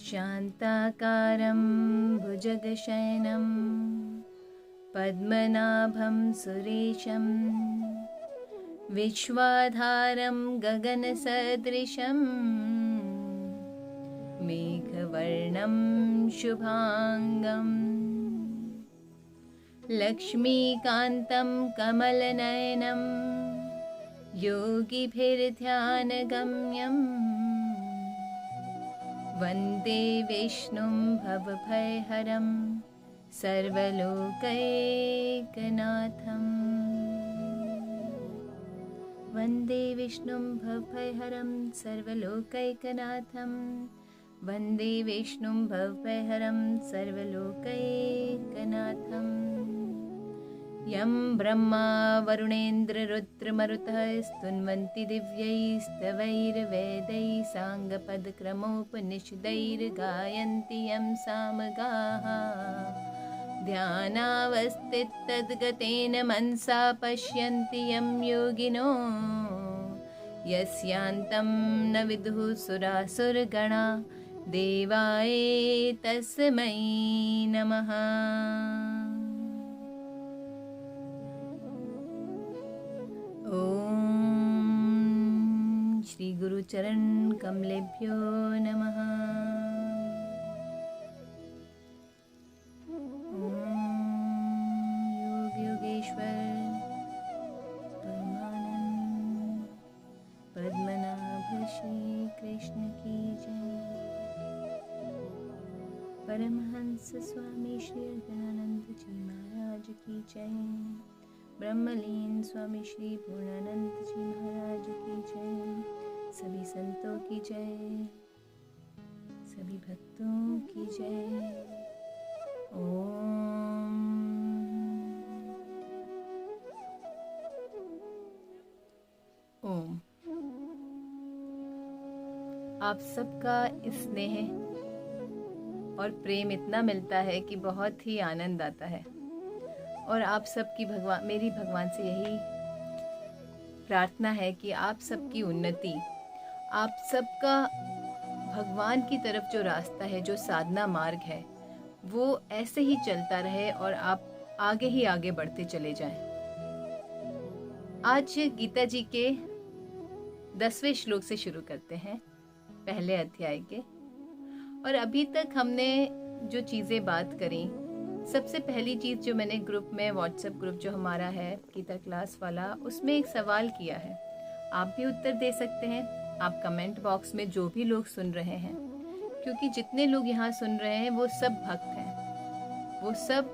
शान्ताकारं भुजगशयनं पद्मनाभं सुरेशं विश्वाधारं गगनसदृशं मेघवर्णं शुभांगं लक्ष्मीकान्तं कमलनयनं योगिभिर्ध्यानगम्यम् वन्दे विष्णुं भवभयहरं सर्वलोकैकनाथम् वन्दे विष्णुं भवभयहरं सर्वलोकैकनाथं वन्दे विष्णुं भवभयहरं सर्वलोकैकनाथम् यं ब्रह्मा वरुणेन्द्ररुद्रमरुतः स्तुन्वन्ति दिव्यैस्तवैर्वेदैः साङ्गपदक्रमोपनिषदैर्गायन्ति यं सामगाः ध्यानावस्थितद्गतेन मनसा पश्यन्ति यं योगिनो यस्यान्तं न विदुः सुरासुरगणा देवाय तस्मै नमः। ओम श्री गुरुचरण कमलेभ्यो नमः। योग योगेश्वर परमानंद पद्मनाभ श्री कृष्ण की जय। परमहंस स्वामी श्री अगजानंद जी महाराज की जय। ब्रह्मलीन स्वामी श्री पूर्णानंद जी महाराज की जय। सभी संतों की जय, सभी भक्तों की जय। ओम। ओम। आप सबका स्नेह और प्रेम इतना मिलता है कि बहुत ही आनंद आता है। और आप सबकी मेरी भगवान से यही प्रार्थना है कि आप सबकी उन्नति, आप सबका भगवान की तरफ जो रास्ता है, जो साधना मार्ग है, वो ऐसे ही चलता रहे और आप आगे ही आगे बढ़ते चले जाएं। आज गीता जी के 10वें श्लोक से शुरू करते हैं, पहले अध्याय के। और अभी तक हमने जो चीज़ें बात करी, सबसे पहली चीज़ जो मैंने ग्रुप में, व्हाट्सएप ग्रुप जो हमारा है गीता क्लास वाला, उसमें एक सवाल किया है। आप भी उत्तर दे सकते हैं, आप कमेंट बॉक्स में, जो भी लोग सुन रहे हैं, क्योंकि जितने लोग यहाँ सुन रहे हैं वो सब भक्त हैं, वो सब,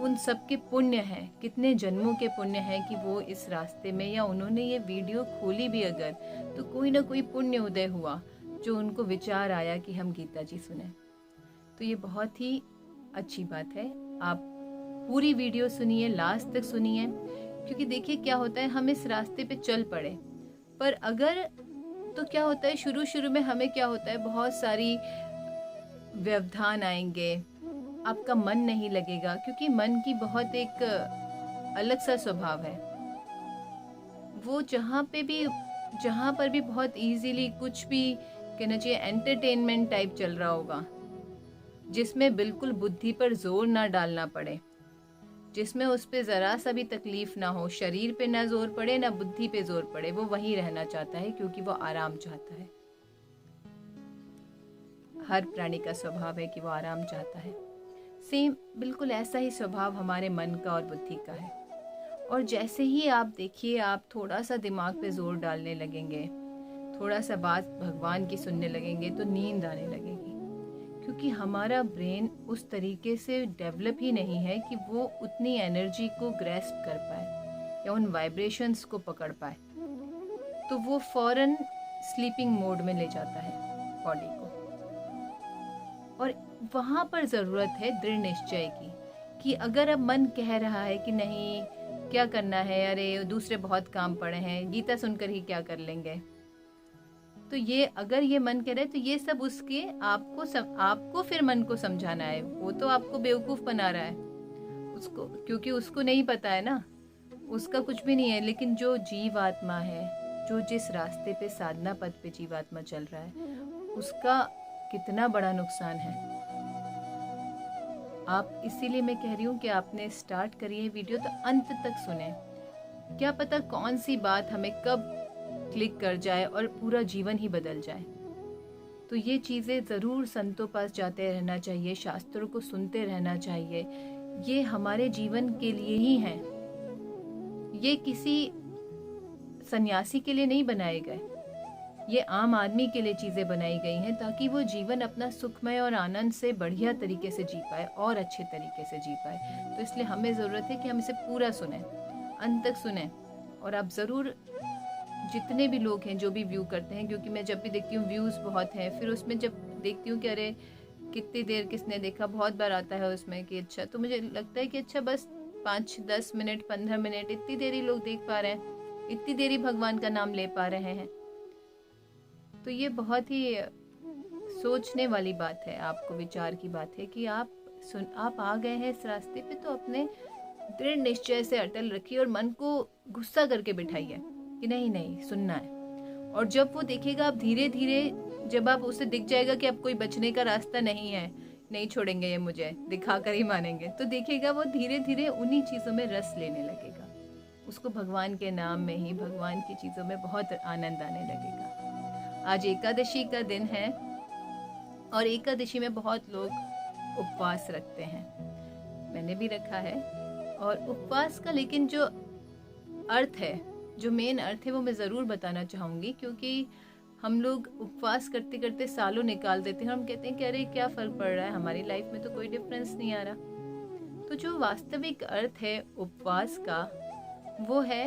उन सब के पुण्य हैं, कितने जन्मों के पुण्य हैं कि वो इस रास्ते में, या उन्होंने ये वीडियो खोली भी अगर, तो कोई ना कोई पुण्य उदय हुआ जो उनको विचार आया कि हम गीता जी सुने। तो ये बहुत ही अच्छी बात है। आप पूरी वीडियो सुनिए, लास्ट तक सुनिए, क्योंकि देखिए क्या होता है, हम इस रास्ते पे चल पड़े, पर अगर, तो क्या होता है, शुरू में हमें क्या होता है, बहुत सारी व्यवधान आएंगे, आपका मन नहीं लगेगा, क्योंकि मन की बहुत एक अलग सा स्वभाव है। वो जहाँ पर भी बहुत इजीली कुछ भी कहना चाहिए एंटरटेनमेंट टाइप चल रहा होगा, जिसमें बिल्कुल बुद्धि पर जोर ना डालना पड़े, जिसमें उस पे ज़रा सा भी तकलीफ ना हो, शरीर पे ना जोर पड़े ना बुद्धि पे जोर पड़े, वो वहीं रहना चाहता है, क्योंकि वो आराम चाहता है। हर प्राणी का स्वभाव है कि वो आराम चाहता है। सेम बिल्कुल ऐसा ही स्वभाव हमारे मन का और बुद्धि का है। और जैसे ही आप देखिए, आप थोड़ा सा दिमाग पे जोर डालने लगेंगे, थोड़ा सा बात भगवान की सुनने लगेंगे, तो नींद आने लगेगी, क्योंकि हमारा ब्रेन उस तरीके से डेवलप ही नहीं है कि वो उतनी एनर्जी को ग्रैस्प कर पाए या उन वाइब्रेशंस को पकड़ पाए। तो वो फौरन स्लीपिंग मोड में ले जाता है बॉडी को। और वहाँ पर ज़रूरत है दृढ़ निश्चय की, कि अगर अब मन कह रहा है कि नहीं, क्या करना है, अरे दूसरे बहुत काम पड़े हैं, गीता सुनकर ही क्या कर लेंगे, तो ये अगर ये मन कह रहा है, तो ये सब उसके आपको फिर मन को समझाना है। वो तो आपको बेवकूफ़ बना रहा है उसको, क्योंकि उसको नहीं पता है ना, उसका कुछ भी नहीं है। लेकिन जो जीवात्मा है, जो जिस रास्ते पे, साधना पथ पे जीवात्मा चल रहा है, उसका कितना बड़ा नुकसान है। आप इसीलिए मैं कह रही हूँ कि आपने स्टार्ट करी है वीडियो तो अंत तक सुने। क्या पता कौन सी बात हमें कब क्लिक कर जाए और पूरा जीवन ही बदल जाए। तो ये चीज़ें ज़रूर संतों पास जाते रहना चाहिए, शास्त्रों को सुनते रहना चाहिए। ये हमारे जीवन के लिए ही हैं। ये किसी सन्यासी के लिए नहीं बनाए गए, ये आम आदमी के लिए चीज़ें बनाई गई हैं ताकि वो जीवन अपना सुखमय और आनंद से बढ़िया तरीके से जी पाए और अच्छे तरीके से जी पाए। तो इसलिए हमें ज़रूरत है कि हम इसे पूरा सुने, अंत तक सुने। और आप ज़रूर जितने भी लोग हैं जो भी व्यू करते हैं, क्योंकि मैं जब भी देखती हूँ व्यूज़ बहुत हैं, फिर उसमें जब देखती हूँ कि अरे कितनी देर किसने देखा, बहुत बार आता है उसमें कि अच्छा, तो मुझे लगता है कि अच्छा बस 5-10 मिनट 15 मिनट इतनी देर ही लोग देख पा रहे हैं, इतनी देर ही भगवान का नाम ले पा रहे हैं। तो ये बहुत ही सोचने वाली बात है, आपको विचार की बात है कि आप आ गए हैं इस रास्ते पे, तो अपने दृढ़ निश्चय से अटल रखिए और मन को गुस्सा करके बिठाइए कि नहीं नहीं सुनना है। और जब वो देखेगा आप धीरे धीरे, जब आप उसे दिख जाएगा कि अब कोई बचने का रास्ता नहीं है, नहीं छोड़ेंगे ये मुझे, दिखा कर ही मानेंगे, तो देखेगा वो धीरे धीरे उन्हीं चीज़ों में रस लेने लगेगा। उसको भगवान के नाम में ही, भगवान की चीज़ों में बहुत आनंद आने लगेगा। आज एकादशी का दिन है और एकादशी में बहुत लोग उपवास रखते हैं, मैंने भी रखा है। और उपवास का लेकिन जो अर्थ है, जो मेन अर्थ है, वो मैं ज़रूर बताना चाहूँगी, क्योंकि हम लोग उपवास करते करते सालों निकाल देते हैं। हम कहते हैं कि अरे क्या फ़र्क पड़ रहा है, हमारी लाइफ में तो कोई डिफरेंस नहीं आ रहा। तो जो वास्तविक अर्थ है उपवास का, वो है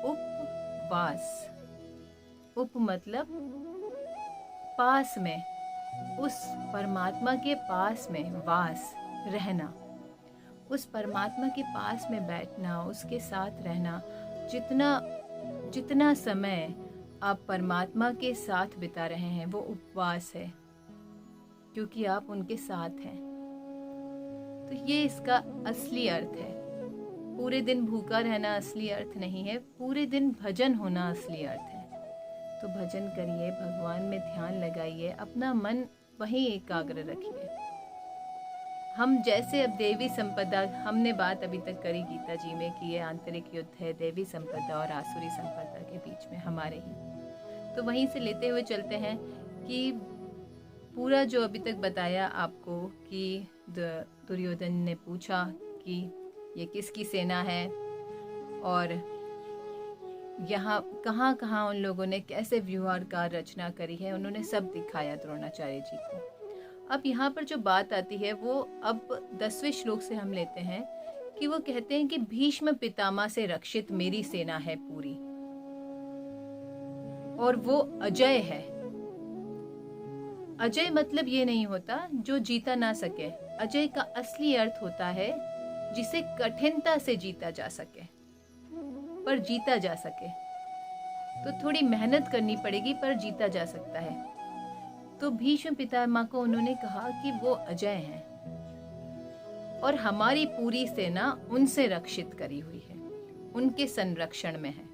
उपवास। उप मतलब पास में, उस परमात्मा के पास में वास, रहना, उस परमात्मा के पास में बैठना, उसके साथ रहना। जितना समय आप परमात्मा के साथ बिता रहे हैं वो उपवास है, क्योंकि आप उनके साथ हैं। तो ये इसका असली अर्थ है। पूरे दिन भूखा रहना असली अर्थ नहीं है, पूरे दिन भजन होना असली अर्थ है। तो भजन करिए, भगवान में ध्यान लगाइए, अपना मन वहीं एकाग्र रखिए। हम जैसे अब देवी संपदा, हमने बात अभी तक करी गीता जी में कि ये आंतरिक युद्ध है देवी संपदा और आसुरी संपदा के बीच में, हमारे ही। तो वहीं से लेते हुए चलते हैं कि पूरा जो अभी तक बताया आपको कि दुर्योधन ने पूछा कि ये किसकी सेना है और यहाँ कहाँ कहाँ उन लोगों ने कैसे व्यूहार का रचना करी है, उन्होंने सब दिखाया द्रोणाचार्य जी को। अब यहाँ पर जो बात आती है वो अब 10वें श्लोक से हम लेते हैं कि वो कहते हैं कि भीष्म पितामह से रक्षित मेरी सेना है पूरी और वो अजय है। अजय मतलब ये नहीं होता जो जीता ना सके। अजय का असली अर्थ होता है जिसे कठिनता से जीता जा सके, पर जीता जा सके। तो थोड़ी मेहनत करनी पड़ेगी पर जीता जा सकता है। तो भीष्म पितामह को उन्होंने कहा कि वो अजय हैं और हमारी पूरी सेना उनसे रक्षित करी हुई है, उनके संरक्षण में है,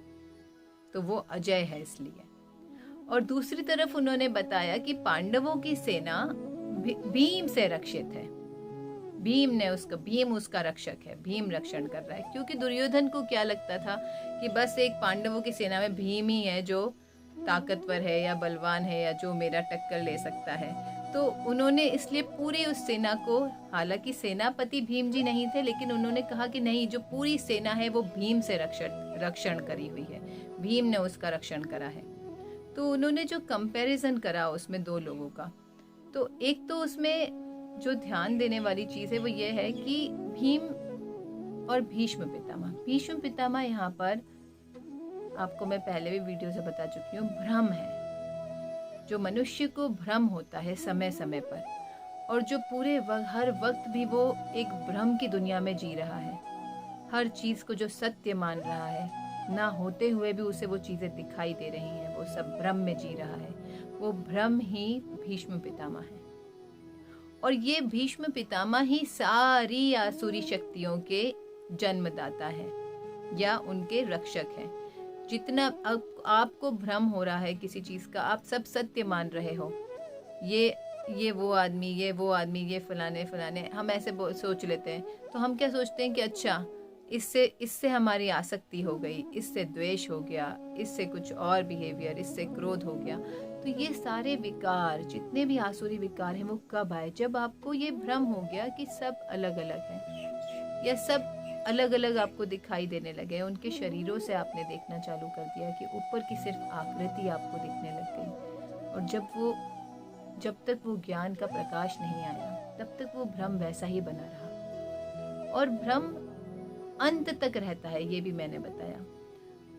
तो वो अजय है इसलिए। और दूसरी तरफ उन्होंने बताया कि पांडवों की सेना भीम से रक्षित है। भीम उसका रक्षक है, भीम रक्षण कर रहा है। क्योंकि दुर्योधन को क्या लगता था कि बस एक पांडवों की सेना में भीम ही है जो ताकतवर है या बलवान है या जो मेरा टक्कर ले सकता है। तो उन्होंने इसलिए पूरी उस सेना को, हालांकि सेनापति भीम जी नहीं थे, लेकिन उन्होंने कहा कि नहीं, जो पूरी सेना है वो भीम से रक्षण करी हुई है, भीम ने उसका रक्षण करा है। तो उन्होंने जो कंपैरिजन करा उसमें दो लोगों का, तो एक तो उसमें जो ध्यान देने वाली चीज़ है वो ये है कि भीम और भीष्म पितामह यहाँ पर आपको मैं पहले भी वीडियो से बता चुकी हूँ, भ्रम है। जो मनुष्य को भ्रम होता है समय समय पर, और जो पूरे हर वक्त भी वो एक भ्रम की दुनिया में जी रहा है, हर चीज़ को जो सत्य मान रहा है, ना होते हुए भी उसे वो चीज़ें दिखाई दे रही हैं, वो सब भ्रम में जी रहा है। वो भ्रम ही भीष्म पितामह है। और ये भीष्म पितामह ही सारी आसुरी शक्तियों के जन्मदाता है या उनके रक्षक हैं। जितना आपको भ्रम हो रहा है किसी चीज़ का, आप सब सत्य मान रहे हो, ये ये वो आदमी, ये वो आदमी, ये फलाने फलाने, हम ऐसे सोच लेते हैं। तो हम क्या सोचते हैं कि अच्छा इससे इससे हमारी आसक्ति हो गई, इससे द्वेष हो गया, इससे कुछ और बिहेवियर, इससे क्रोध हो गया। तो ये सारे विकार, जितने भी आसुरी विकार हैं, वो कब आए? जब आपको ये भ्रम हो गया कि सब अलग अलग हैं, या सब अलग अलग आपको दिखाई देने लगे। उनके शरीरों से आपने देखना चालू कर दिया कि ऊपर की सिर्फ आकृति आपको दिखने लग गई। और जब तक वो ज्ञान का प्रकाश नहीं आया, तब तक वो भ्रम वैसा ही बना रहा। और भ्रम अंत तक रहता है, ये भी मैंने बताया।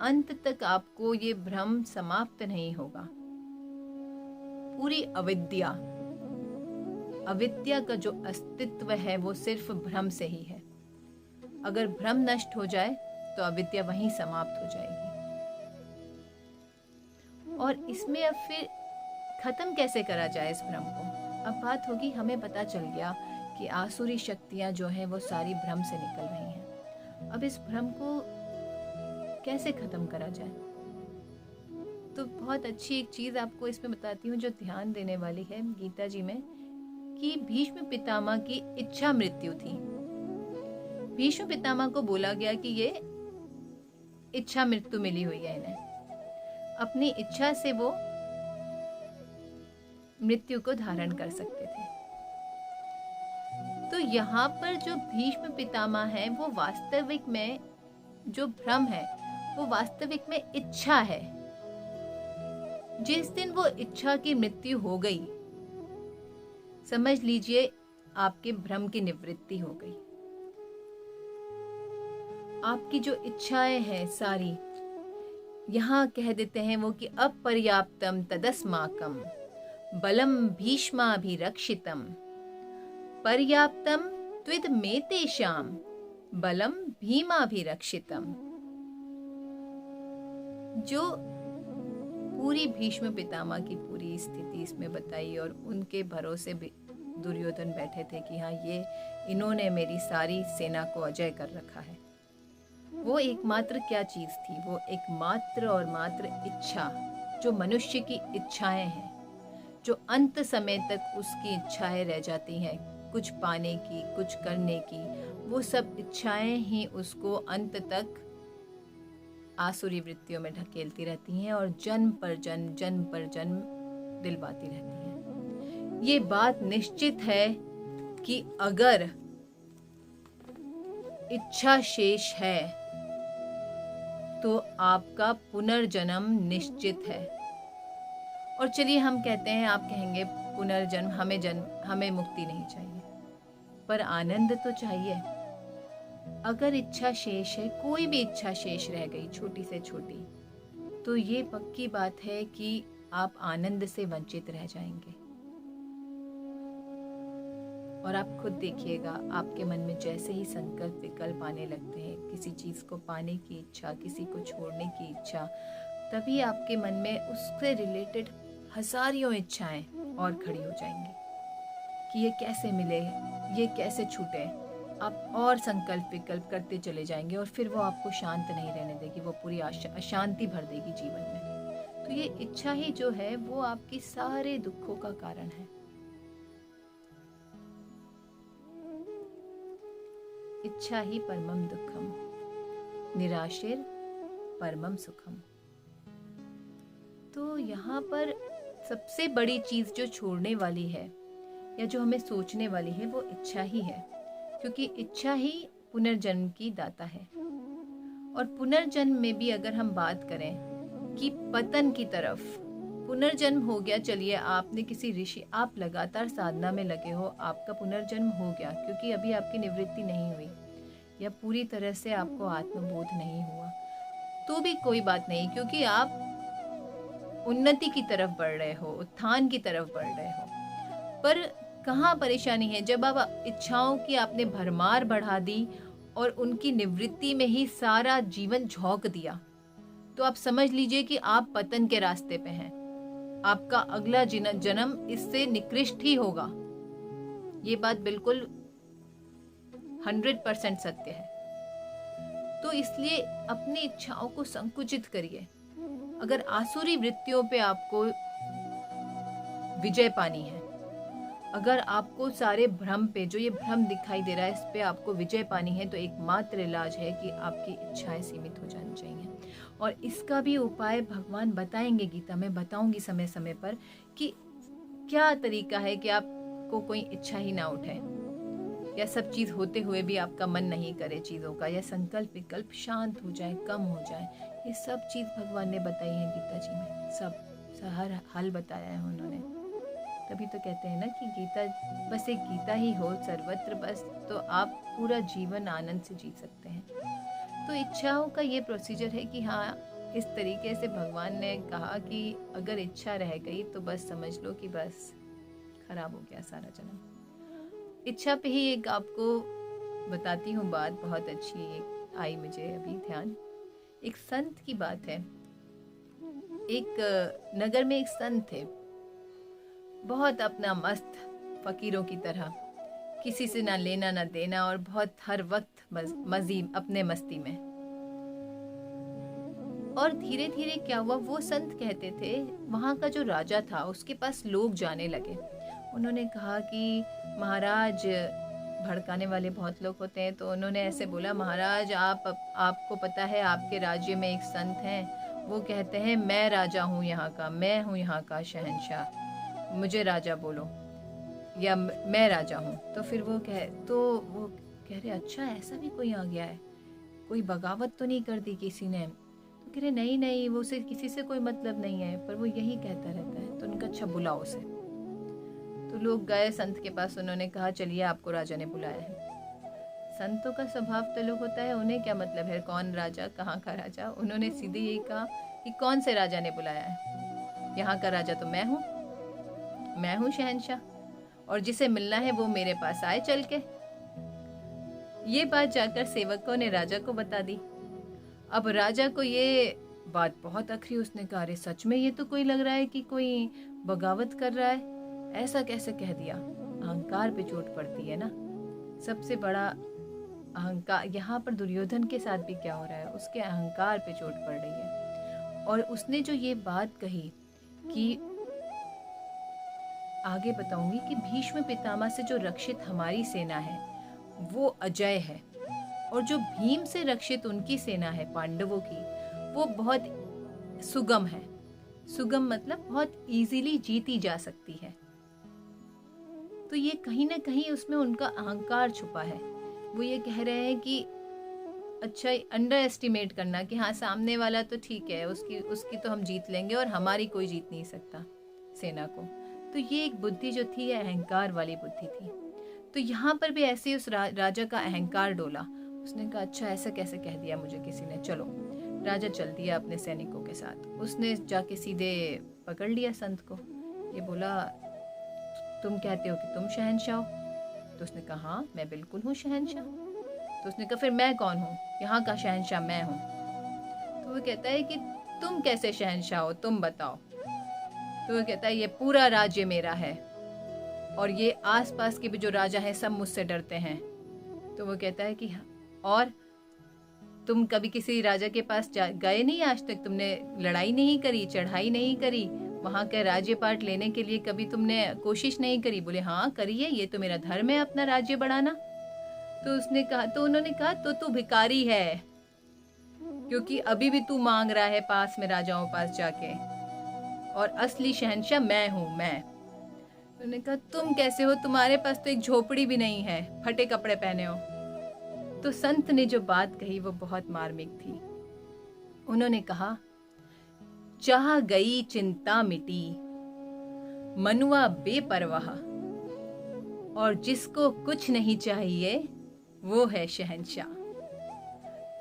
अंत तक आपको ये भ्रम समाप्त नहीं होगा। पूरी अविद्या का जो अस्तित्व है वो सिर्फ भ्रम से ही है। अगर भ्रम नष्ट हो जाए तो अविद्या वहीं समाप्त हो जाएगी। और इसमें अब फिर खत्म कैसे करा जाए इस भ्रम को? अब बात होगी, हमें पता चल गया कि आसुरी शक्तियां जो हैं वो सारी भ्रम से निकल रही हैं। अब इस भ्रम को कैसे खत्म करा जाए? तो बहुत अच्छी एक चीज आपको इसमें बताती हूँ जो ध्यान देने वाली है गीता जी में, कि भीष्म पितामह की इच्छा मृत्यु थी। भीष्म पितामह को बोला गया कि ये इच्छा मृत्यु मिली हुई है इन्हें, अपनी इच्छा से वो मृत्यु को धारण कर सकते थे। तो यहाँ पर जो भीष्म पितामह है वो वास्तविक में जो भ्रम है वो वास्तविक में इच्छा है। जिस दिन वो इच्छा की मृत्यु हो गई, समझ लीजिए आपके भ्रम की निवृत्ति हो गई। आपकी जो इच्छाएं हैं सारी, यहाँ कह देते हैं वो कि अपर्याप्तम तदस्माकम बलम भीष्माभिरक्षितम पर्याप्तम त्विदमेतेषां बलम भीमाभिरक्षितम। जो पूरी भीष्म पितामह की पूरी स्थिति इसमें बताई, और उनके भरोसे दुर्योधन बैठे थे कि हाँ ये इन्होंने मेरी सारी सेना को अजय कर रखा है। वो एकमात्र क्या चीज थी? वो एकमात्र और मात्र इच्छा, जो मनुष्य की इच्छाएं हैं, जो अंत समय तक उसकी इच्छाएं रह जाती हैं, कुछ पाने की, कुछ करने की, वो सब इच्छाएं ही उसको अंत तक आसुरी वृत्तियों में ढकेलती रहती हैं और जन्म पर जन्म दिलवाती रहती हैं। ये बात निश्चित है कि अगर इच्छा शेष है तो आपका पुनर्जन्म निश्चित है। और चलिए हम कहते हैं, आप कहेंगे पुनर्जन्म, हमें मुक्ति नहीं चाहिए, पर आनंद तो चाहिए। अगर इच्छा शेष है, कोई भी इच्छा शेष रह गई छोटी से छोटी, तो ये पक्की बात है कि आप आनंद से वंचित रह जाएंगे। और आप खुद देखिएगा, आपके मन में जैसे ही संकल्प विकल्प आने लगते हैं, किसी चीज को पाने की इच्छा, किसी को छोड़ने की इच्छा, तभी आपके मन में उससे रिलेटेड हजारों इच्छाएं और खड़ी हो जाएंगी कि ये कैसे मिले, ये कैसे छूटे। आप और संकल्प विकल्प करते चले जाएंगे और फिर वो आपको शांत नहीं रहने देगी, वो पूरी अशांति भर देगी जीवन में। तो ये इच्छा ही जो है वो आपकी सारे दुखों का कारण है। इच्छा ही परमम दुखम, निराशेर परमम सुखम। तो यहाँ पर सबसे बड़ी चीज जो छोड़ने वाली है या जो हमें सोचने वाली है वो इच्छा ही है, क्योंकि इच्छा ही पुनर्जन्म की दाता है। और पुनर्जन्म में भी अगर हम बात करें कि पतन की तरफ, पुनर्जन्म हो गया, चलिए आपने किसी ऋषि, आप लगातार साधना में लगे हो, आपका पुनर्जन्म हो गया क्योंकि अभी आपकी निवृत्ति नहीं हुई या पूरी तरह से आपको आत्मबोध नहीं हुआ, तो भी कोई बात नहीं, क्योंकि आप उन्नति की तरफ बढ़ रहे हो, उत्थान की तरफ बढ़ रहे हो। पर कहाँ परेशानी है? जब आप इच्छाओं की आपने भरमार बढ़ा दी और उनकी निवृत्ति में ही सारा जीवन झोंक दिया, तो आप समझ लीजिए कि आप पतन के रास्ते पे हैं। आपका अगला जन्म इससे निकृष्ट ही होगा। ये बात बिल्कुल 100% सत्य है। तो इसलिए अपनी इच्छाओं को संकुचित करिए। अगर आसुरी वृत्तियों पे आपको विजय पानी है अगर आपको सारे भ्रम पे, जो ये भ्रम दिखाई दे रहा है, इस पे आपको विजय पानी है तो एकमात्र इलाज है कि आपकी इच्छाएं सीमित हो जानी चाहिए। और इसका भी उपाय भगवान बताएंगे गीता में, बताऊंगी समय समय पर कि क्या तरीका है कि आपको कोई इच्छा ही ना उठे, या सब चीज़ होते हुए भी आपका मन नहीं करे चीज़ों का, या संकल्प विकल्प शांत हो जाए, कम हो जाए। ये सब चीज़ भगवान ने बताई है गीता जी में, सब हर हल बताया है उन्होंने। तभी तो कहते हैं ना कि गीता, बस एक गीता ही हो सर्वत्र बस, तो आप पूरा जीवन आनंद से जी सकते हैं। तो इच्छाओं का ये प्रोसीजर है कि हाँ, इस तरीके से भगवान ने कहा कि अगर इच्छा रह गई तो बस समझ लो कि बस खराब हो गया सारा जन्म। इच्छा पे ही एक आपको बताती हूँ बात, बहुत अच्छी एक आई मुझे अभी ध्यान। एक संत की बात है। एक नगर में एक संत थे, बहुत अपना मस्त फकीरों की तरह, किसी से ना लेना ना देना, और बहुत हर वक्त मजी अपने मस्ती में। और धीरे धीरे क्या हुआ, वो संत कहते थे, वहाँ का जो राजा था उसके पास लोग जाने लगे। उन्होंने कहा कि महाराज, भड़काने वाले बहुत लोग होते हैं, तो उन्होंने ऐसे बोला, महाराज आपको पता है आपके राज्य में एक संत हैं, वो कहते हैं मैं राजा हूँ यहाँ का, मैं हूँ यहाँ का शहंशाह, मुझे राजा बोलो, या मैं राजा हूँ। तो फिर वो कह रहे अच्छा ऐसा भी कोई आ गया है, कोई बगावत तो नहीं कर दी किसी ने? तो कह रहे नहीं नहीं, वो से किसी से कोई मतलब नहीं है, पर वो यही कहता रहता है। तो उनका अच्छा बुलाओ उसे। तो लोग गए संत के पास, उन्होंने कहा चलिए आपको राजा ने बुलाया है। संतों का स्वभाव तो लोग होता है, उन्हें क्या मतलब है कौन राजा कहाँ का राजा। उन्होंने सीधे यही कहा कि कौन से राजा ने बुलाया है, यहाँ का राजा तो मैं हूँ शहंशाह, और जिसे मिलना है वो मेरे पास आए चल के। ये बात जाकर सेवकों ने राजा को बता दी। अब राजा को ये बात बहुत अखरी, उसने कहा अरे सच में ये तो कोई लग रहा है कि कोई बगावत कर रहा है, ऐसा कैसे कह दिया। अहंकार पे चोट पड़ती है ना, सबसे बड़ा अहंकार। यहाँ पर दुर्योधन के साथ भी क्या हो रहा है, उसके अहंकार पे चोट पड़ रही है। और उसने जो ये बात कही कि आगे बताऊंगी कि भीष्म पितामह से जो रक्षित हमारी सेना है वो अजय है, और जो भीम से रक्षित उनकी सेना है पांडवों की, वो बहुत सुगम है। सुगम मतलब बहुत इजीली जीती जा सकती है। तो ये कहीं ना कहीं उसमें उनका अहंकार छुपा है। वो ये कह रहे हैं कि अच्छा, अंडर एस्टिमेट करना कि हाँ सामने वाला तो ठीक है, उसकी तो हम जीत लेंगे और हमारी कोई जीत नहीं सकता सेना को। तो ये एक बुद्धि जो थी, ये अहंकार वाली बुद्धि थी। तो यहाँ पर भी ऐसे ही उस राजा का अहंकार डोला। उसने कहा अच्छा ऐसा कैसे कह दिया मुझे किसी ने। चलो, राजा चल दिया अपने सैनिकों के साथ। उसने जाके सीधे पकड़ लिया संत को। ये बोला तुम कहते हो कि तुम शहंशाह हो? तो उसने कहा हाँ मैं बिल्कुल हूँ शहंशाह। तो उसने कहा फिर मैं कौन हूँ? यहाँ का शहंशाह मैं हूँ। तो वो कहता है कि तुम कैसे शहंशाह हो, तुम बताओ। तो वो कहता है ये पूरा राज्य मेरा है, और ये आसपास के भी जो राजा हैं सब मुझसे डरते हैं। तो वो कहता है कि और तुम कभी किसी राजा के पास गए नहीं आज तक? तुमने लड़ाई नहीं करी, चढ़ाई नहीं करी, वहाँ का राज्य पाट लेने के लिए कभी तुमने कोशिश नहीं करी? बोले हाँ करी है, ये तो मेरा धर्म है अपना राज्य बढ़ाना। तो उन्होंने कहा तो तू भिखारी है, क्योंकि अभी भी तू मांग रहा है पास में राजाओं पास जाके, और असली शहंशाह मैं हूँ मैं। उन्होंने कहा तुम कैसे हो, तुम्हारे पास तो एक झोपड़ी भी नहीं है, फटे कपड़े पहने हो। तो संत ने जो बात कही वो बहुत मार्मिक थी। उन्होंने कहा चाह गई चिंता मिटी, मनुआ बेपरवाह, और जिसको कुछ नहीं चाहिए वो है शहंशाह।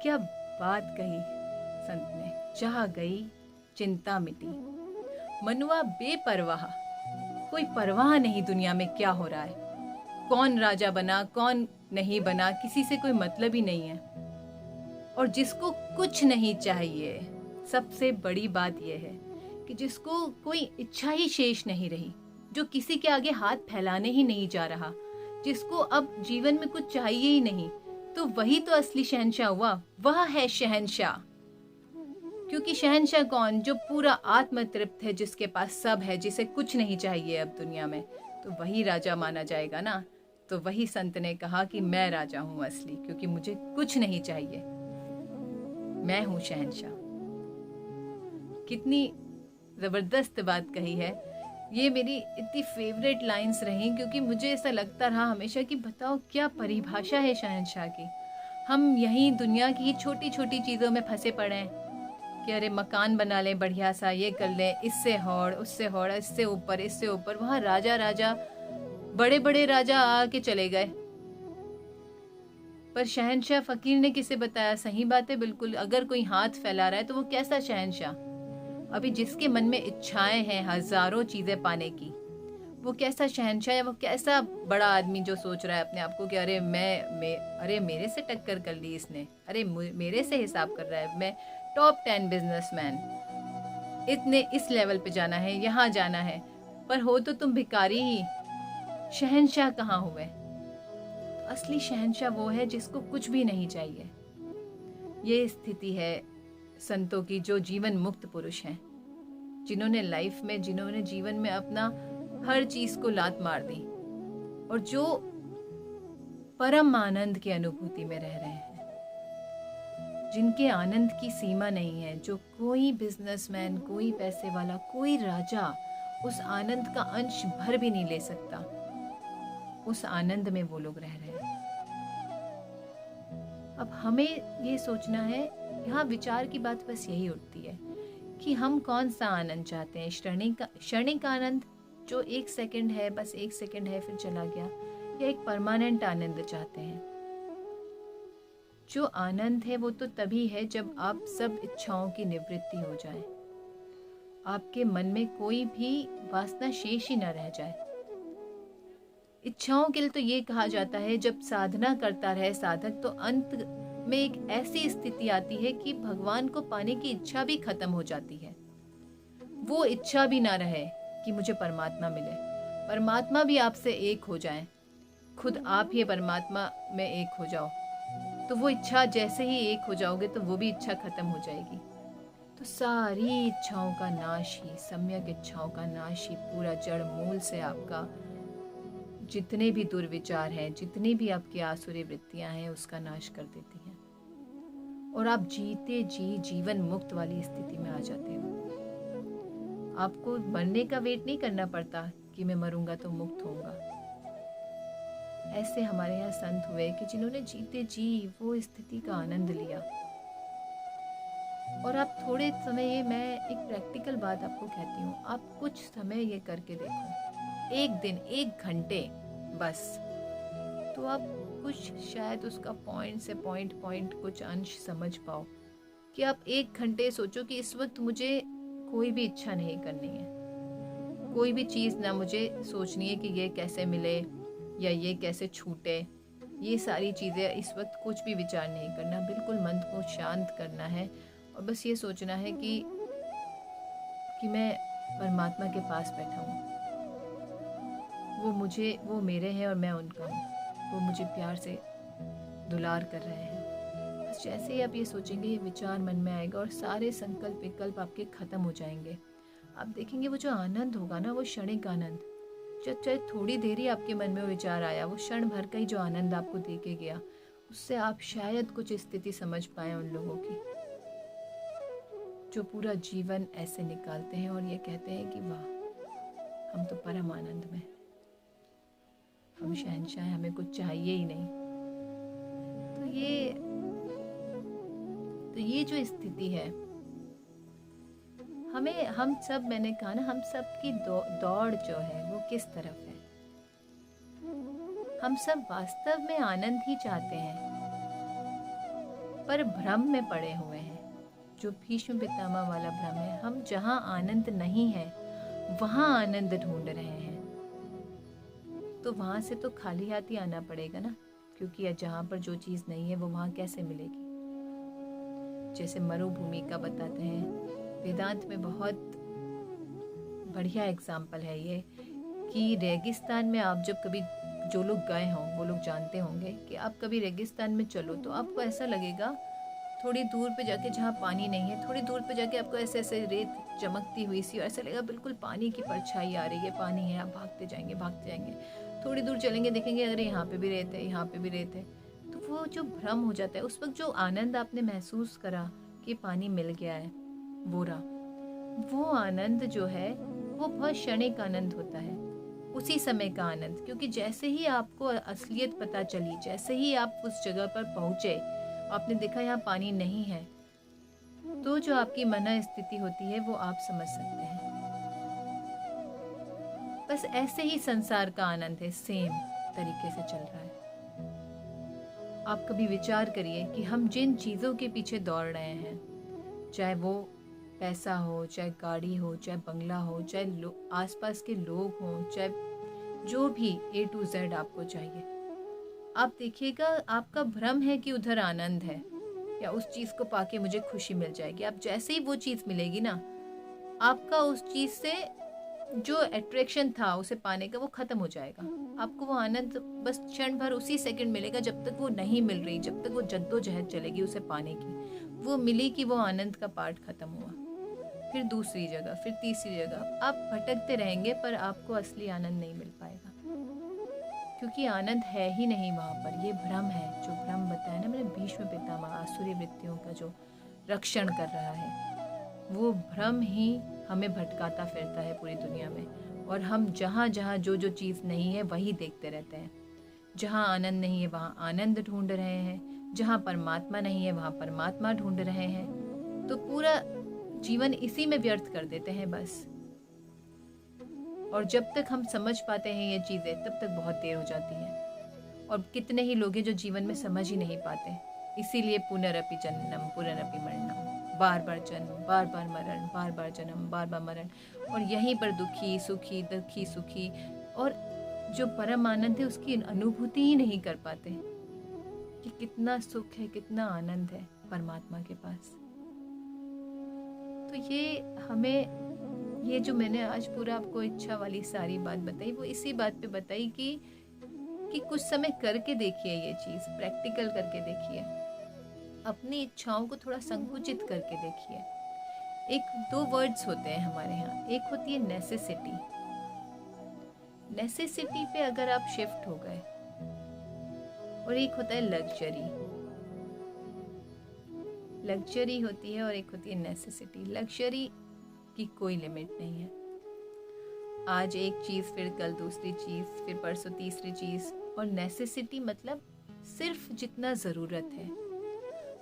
क्या बात कही संत ने। चाह गई चिंता मिटी, मनुआ बेपरवाह, कोई परवाह नहीं दुनिया में क्या हो रहा है, कौन राजा बना कौन नहीं बना, किसी से कोई मतलब ही नहीं है। और जिसको कुछ नहीं चाहिए, सबसे बड़ी बात यह है कि जिसको कोई इच्छा ही शेष नहीं रही, जो किसी के आगे हाथ फैलाने ही नहीं जा रहा, जिसको अब जीवन में कुछ चाहिए ही नहीं, तो वही तो असली शहंशाह हुआ। वह है शहंशाह। क्योंकि शहंशाह कौन? जो पूरा आत्मतृप्त है, जिसके पास सब है, जिसे कुछ नहीं चाहिए अब दुनिया में, तो वही राजा माना जाएगा ना। तो वही संत ने कहा कि मैं राजा हूँ असली, क्योंकि मुझे कुछ नहीं चाहिए, मैं हूँ शहंशाह। कितनी ज़बरदस्त बात कही है। ये मेरी इतनी फेवरेट लाइंस रही, क्योंकि मुझे ऐसा लगता रहा हमेशा कि बताओ क्या परिभाषा है शहंशाह की। हम यहीं दुनिया की छोटी छोटी चीज़ों में फंसे पड़े हैं कि अरे मकान बना लें बढ़िया सा, ये कर लें, इससे हौड़ उससे हौड़, इससे ऊपर इससे ऊपर। वहाँ राजा राजा, बड़े बड़े राजा आके चले गए, पर शहंशाह फकीर ने किसे बताया? सही बात है बिल्कुल। अगर कोई हाथ फैला रहा है तो वो कैसा शहंशाह? अभी जिसके मन में इच्छाएं हैं हजारों चीजें पाने की, वो कैसा शहंशाह या वो कैसा बड़ा आदमी जो सोच रहा है अपने आप को कि अरे अरे मेरे से टक्कर कर ली इसने, अरे मेरे से हिसाब कर रहा है, मैं टॉप 10 बिजनेसमैन, इतने इस लेवल पे जाना है, यहाँ जाना है। पर हो तो तुम भिखारी ही, शहंशाह कहाँ हुए? तो असली शहंशाह वो है जिसको कुछ भी नहीं चाहिए। ये स्थिति है संतों की, जो जीवन मुक्त पुरुष हैं, जिन्होंने लाइफ में, जिन्होंने जीवन में अपना हर चीज को लात मार दी और जो परम आनंद की अनुभूति में रह रहे हैं, जिनके आनंद की सीमा नहीं है, जो कोई बिजनेसमैन, कोई पैसे वाला, कोई राजा उस आनंद का अंश भर भी नहीं ले सकता। उस आनंद में वो लोग रह रहे हैं। अब हमें ये सोचना है, यहाँ विचार की बात बस यही उठती है कि हम कौन सा आनंद चाहते हैं। क्षणिक आनंद जो 1 सेकंड है, बस 1 सेकंड है फिर चला गया, या एक परमानेंट आनंद चाहते हैं? जो आनंद है वो तो तभी है जब आप सब इच्छाओं की निवृत्ति हो जाए, आपके मन में कोई भी वासना शेष ही न रह जाए। इच्छाओं के लिए तो ये कहा जाता है जब साधना करता रहे साधक, तो अंत में एक ऐसी स्थिति आती है कि भगवान को पाने की इच्छा भी खत्म हो जाती है। वो इच्छा भी ना रहे कि मुझे परमात्मा मिले, परमात्मा भी आपसे एक हो जाए, खुद आप ही परमात्मा में एक हो जाओ। तो वो इच्छा जैसे ही एक हो जाओगे तो वो भी इच्छा खत्म हो जाएगी। तो सारी इच्छाओं का नाश ही, सम्यक इच्छाओं का नाश ही पूरा जड़ मूल से आपका जितने भी दुर्विचार हैं, जितनी भी आपकी आसुरी वृत्तियां हैं, उसका नाश कर देती हैं और आप जीते जी जीवन मुक्त वाली स्थिति में आ जाते हो। आपको मरने का वेट नहीं करना पड़ता कि मैं मरूंगा तो मुक्त होऊंगा। ऐसे हमारे यहाँ संत हुए कि जिन्होंने जीते जी वो स्थिति का आनंद लिया। और आप थोड़े समय, ये मैं एक प्रैक्टिकल बात आपको कहती हूँ, आप कुछ समय ये करके देखो, 1 दिन 1 घंटे बस, तो आप कुछ शायद उसका पॉइंट से पॉइंट कुछ अंश समझ पाओ कि आप 1 घंटे सोचो कि इस वक्त मुझे कोई भी इच्छा नहीं करनी है, कोई भी चीज़ ना मुझे सोचनी है कि ये कैसे मिले या ये कैसे छूटे। ये सारी चीज़ें इस वक्त कुछ भी विचार नहीं करना, बिल्कुल मन को शांत करना है और बस ये सोचना है कि मैं परमात्मा के पास बैठा हूँ, वो मेरे हैं और मैं उनका हूँ, वो मुझे प्यार से दुलार कर रहे हैं। बस जैसे ही आप ये सोचेंगे, ये विचार मन में आएगा और सारे संकल्प विकल्प आपके ख़त्म हो जाएंगे। आप देखेंगे वो जो आनंद होगा ना, वो क्षणिक आनंद, जब चाहे थोड़ी देर ही आपके मन में वो विचार आया, वो क्षण भर का ही जो आनंद आपको दे के गया, उससे आप शायद कुछ स्थिति समझ पाए उन लोगों की जो पूरा जीवन ऐसे निकालते हैं और ये कहते हैं कि वाह, हम तो परम आनंद में, हम शहंशाह हैं, हमें कुछ चाहिए ही नहीं। तो ये जो स्थिति है, हम सब, मैंने कहा ना, हम सब की दौड़ जो है वो किस तरफ है? हम सब वास्तव में आनंद ही चाहते हैं, पर भ्रम में पड़े हुए हैं, जो भीष्म पितामह वाला भ्रम है। हम जहाँ आनंद नहीं है वहाँ आनंद ढूंढ रहे हैं, तो वहाँ से तो खाली हाथ ही आना पड़ेगा ना, क्योंकि जहाँ पर जो चीज़ नहीं है वो वहाँ कैसे मिलेगी? जैसे मरुभूमि का बताते हैं वेदांत में, बहुत बढ़िया एग्जाम्पल है ये, कि रेगिस्तान में आप जब कभी, जो लोग गए हों वो लोग जानते होंगे कि आप कभी रेगिस्तान में चलो तो आपको ऐसा लगेगा थोड़ी दूर पे जाके जहाँ पानी नहीं है, थोड़ी दूर पे जाके आपको ऐसे ऐसे रेत चमकती हुई सी, और ऐसा लगेगा बिल्कुल पानी की परछाई आ रही है, पानी है, आप भागते जाएंगे भागते जाएंगे। थोड़ी दूर चलेंगे, देखेंगे अरे यहाँ पे भी रेत है, यहाँ पे भी रेत है। तो वो जो भ्रम हो जाता है, उस वक्त जो आनंद आपने महसूस करा कि पानी मिल गया है, वो आनंद जो है वो बहुत क्षणिक आनंद होता है, उसी समय का आनंद। क्योंकि जैसे ही आपको असलियत पता चली, जैसे ही आप उस जगह पर पहुंचे, आपने देखा यहाँ पानी नहीं है, तो जो आपकी मन स्थिति होती है वो आप समझ सकते हैं। बस ऐसे ही संसार का आनंद है, सेम तरीके से चल रहा है। आप कभी विचार करिए कि हम जिन चीज़ों के पीछे दौड़ रहे हैं, चाहे वो पैसा हो, चाहे गाड़ी हो, चाहे बंगला हो, चाहे आसपास के लोग हों, चाहे जो भी A to Z आपको चाहिए, आप देखिएगा आपका भ्रम है कि उधर आनंद है या उस चीज़ को पाके मुझे खुशी मिल जाएगी। आप जैसे ही वो चीज़ मिलेगी ना, आपका उस चीज़ से जो अट्रैक्शन था उसे पाने का, वो ख़त्म हो जाएगा। आपको वो आनंद बस क्षण भर उसी सेकंड मिलेगा, जब तक वो नहीं मिल रही, जब तक वो जद्दोजहद चलेगी उसे पाने की। वो मिली कि वो आनंद का पार्ट ख़त्म हुआ, फिर दूसरी जगह, फिर तीसरी जगह आप भटकते रहेंगे, पर आपको असली आनंद नहीं मिल पाएगा, क्योंकि आनंद है ही नहीं वहाँ पर। ये भ्रम है, जो भ्रम बताया ना मैंने, भीष्म पितामह आसुरी वृत्तियों का जो रक्षण कर रहा है, वो भ्रम ही हमें भटकाता फिरता है पूरी दुनिया में। और हम जहाँ जहाँ जो जो चीज़ नहीं है वही देखते रहते हैं। जहाँ आनंद नहीं है वहाँ आनंद ढूंढ रहे हैं, जहाँ परमात्मा नहीं है वहाँ परमात्मा ढूंढ रहे हैं। तो पूरा जीवन इसी में व्यर्थ कर देते हैं बस। और जब तक हम समझ पाते हैं ये चीज़ें, तब तक बहुत देर हो जाती है। और कितने ही लोग हैं जो जीवन में समझ ही नहीं पाते। इसीलिए पुनरपि जन्मम पुनरपि मरणम, बार बार जन्म, बार बार मरण, बार बार जन्म, बार बार मरण, और यहीं पर दुखी सुखी दुखी सुखी, और जो परम आनंद है उसकी अनुभूति ही नहीं कर पाते कि कितना सुख है, कितना आनंद है परमात्मा के पास। तो ये हमें, ये जो मैंने आज पूरा आपको इच्छा वाली सारी बात बताई, वो इसी बात पे बताई कि कुछ समय करके देखिए, ये चीज़ प्रैक्टिकल करके देखिए, अपनी इच्छाओं को थोड़ा संकुचित करके देखिए। एक दो वर्ड्स होते हैं हमारे यहाँ, एक होती है नेसेसिटी। नेसेसिटी पे अगर आप शिफ्ट हो गए, और एक होता है लग्जरी। लग्जरी होती है और एक होती है नेसेसिटी। लग्जरी की कोई लिमिट नहीं है। आज एक चीज़, फिर कल दूसरी चीज़, फिर परसों तीसरी चीज़। और नेसेसिटी मतलब सिर्फ जितना ज़रूरत है,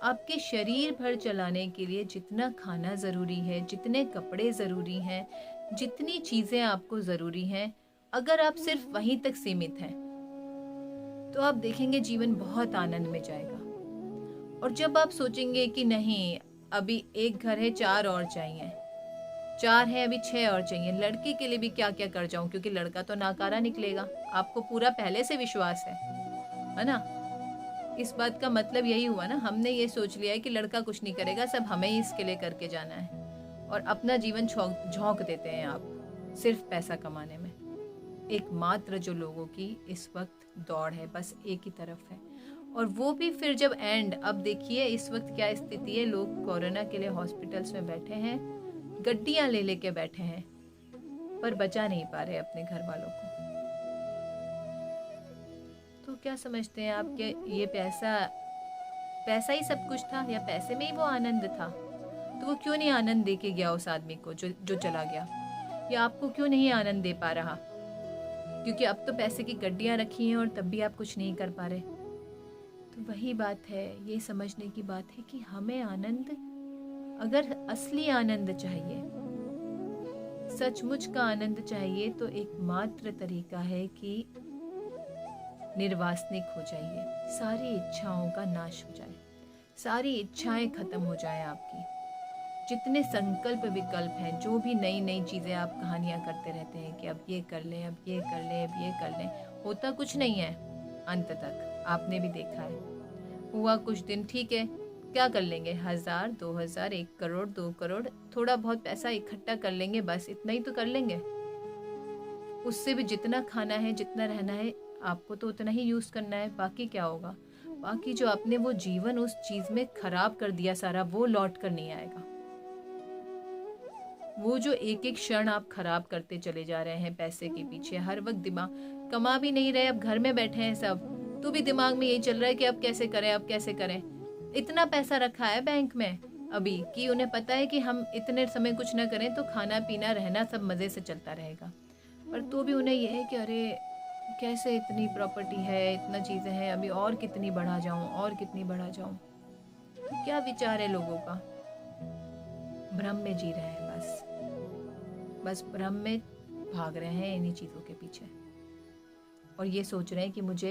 आपके शरीर भर चलाने के लिए जितना खाना ज़रूरी है, जितने कपड़े ज़रूरी हैं, जितनी चीज़ें आपको ज़रूरी हैं, अगर आप सिर्फ वहीं तक सीमित हैं, तो आप देखेंगे जीवन बहुत आनंद में जाएगा। और जब आप सोचेंगे कि नहीं, अभी एक घर है, 4 और चाहिए, 4 है अभी 6 और चाहिए, लड़की के लिए भी क्या क्या कर जाऊं, क्योंकि लड़का तो नाकारा निकलेगा, आपको पूरा पहले से विश्वास है ना। इस बात का मतलब यही हुआ ना, हमने ये सोच लिया है कि लड़का कुछ नहीं करेगा, सब हमें ही इसके लिए करके जाना है, और अपना जीवन झोंक देते हैं आप सिर्फ पैसा कमाने में। एकमात्र जो लोगों की इस वक्त दौड़ है बस एक ही तरफ है, और वो भी फिर जब एंड, अब देखिए इस वक्त क्या स्थिति है, लोग कोरोना के लिए हॉस्पिटल्स में बैठे हैं, गड्डियां ले लेके बैठे हैं, पर बचा नहीं पा रहे अपने घर वालों को। तो क्या समझते हैं आप कि ये पैसा ही सब कुछ था, या पैसे में ही वो आनंद था? तो वो क्यों नहीं आनंद दे के गया उस आदमी को जो चला गया, या आपको क्यों नहीं आनंद दे पा रहा? क्योंकि अब तो पैसे की गड्डियां रखी हैं और तब भी आप कुछ नहीं कर पा रहे। तो वही बात है, ये समझने की बात है कि हमें आनंद, अगर असली आनंद चाहिए, सचमुच का आनंद चाहिए, तो एकमात्र तरीका है कि निर्वासनिक हो जाइए, सारी इच्छाओं का नाश हो जाए, सारी इच्छाएं खत्म हो जाए आपकी। जितने संकल्प विकल्प हैं, जो भी नई नई चीज़ें आप कहानियाँ करते रहते हैं कि अब ये कर लें, अब ये कर लें, अब ये कर लें, होता कुछ नहीं है अंत तक। आपने भी देखा है, हुआ कुछ दिन ठीक है, क्या कर लेंगे, 1000, 2000, 1 करोड़, 2 करोड़, थोड़ा बहुत पैसा इकट्ठा कर लेंगे, बस इतना ही तो कर लेंगे। उससे भी जितना खाना है, जितना रहना है, आपको तो उतना ही यूज़ करना है, बाकी क्या होगा? बाकी जो आपने वो जीवन उस चीज में खराब कर दिया सारा, वो लौट कर नहीं आएगा। वो जो एक एक क्षण आप खराब करते चले जा रहे हैं पैसे के पीछे, हर वक्त दिमाग, कमा भी नहीं रहे, अब घर में बैठे हैं सब, तो भी दिमाग में यही चल रहा है कि अब कैसे करें, अब कैसे करें। इतना पैसा रखा है बैंक में अभी कि उन्हें पता है कि हम इतने समय कुछ ना करें तो खाना पीना रहना सब मज़े से चलता रहेगा, पर तो भी उन्हें यह है कि अरे कैसे, इतनी प्रॉपर्टी है, इतना चीज़ें हैं, अभी और कितनी बढ़ा जाऊं, और कितनी बढ़ा जाऊं। क्या विचार है लोगों का? भ्रम में जी रहे हैं, बस भ्रम में भाग रहे हैं इन्हीं चीज़ों के पीछे, और ये सोच रहे हैं कि मुझे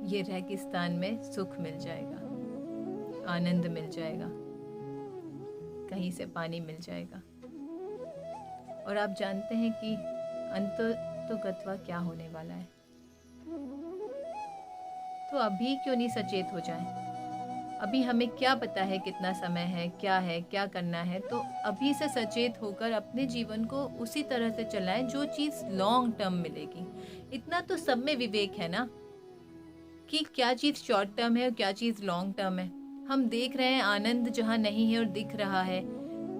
ये रेगिस्तान में सुख मिल जाएगा, आनंद मिल जाएगा, कहीं से पानी मिल जाएगा। और आप जानते हैं कि अंत तो गत्वा क्या होने वाला है, तो अभी क्यों नहीं सचेत हो जाएं? अभी हमें क्या पता है कितना समय है, क्या करना है, तो अभी से सचेत होकर अपने जीवन को उसी तरह से चलाएं जो चीज़ लॉन्ग टर्म मिलेगी। इतना तो सब में विवेक है ना कि क्या चीज़ शॉर्ट टर्म है और क्या चीज़ लॉन्ग टर्म है। हम देख रहे हैं आनंद जहाँ नहीं है और दिख रहा है,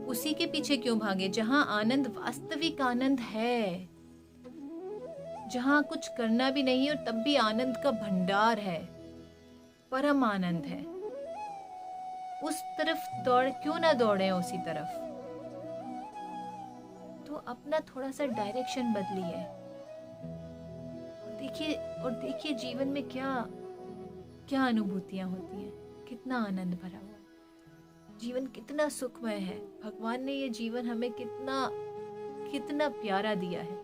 उसी के पीछे क्यों भागे? जहाँ आनंद, वास्तविक आनंद है, जहाँ कुछ करना भी नहीं है और तब भी आनंद का भंडार है, परम आनंद है, उस तरफ क्यों ना दौड़े उसी तरफ। तो अपना थोड़ा सा डायरेक्शन बदलिए, और देखिए जीवन में क्या क्या अनुभूतियां होती हैं, कितना आनंद भरा हुआ है, जीवन कितना सुखमय है। भगवान ने ये जीवन हमें कितना कितना प्यारा दिया है।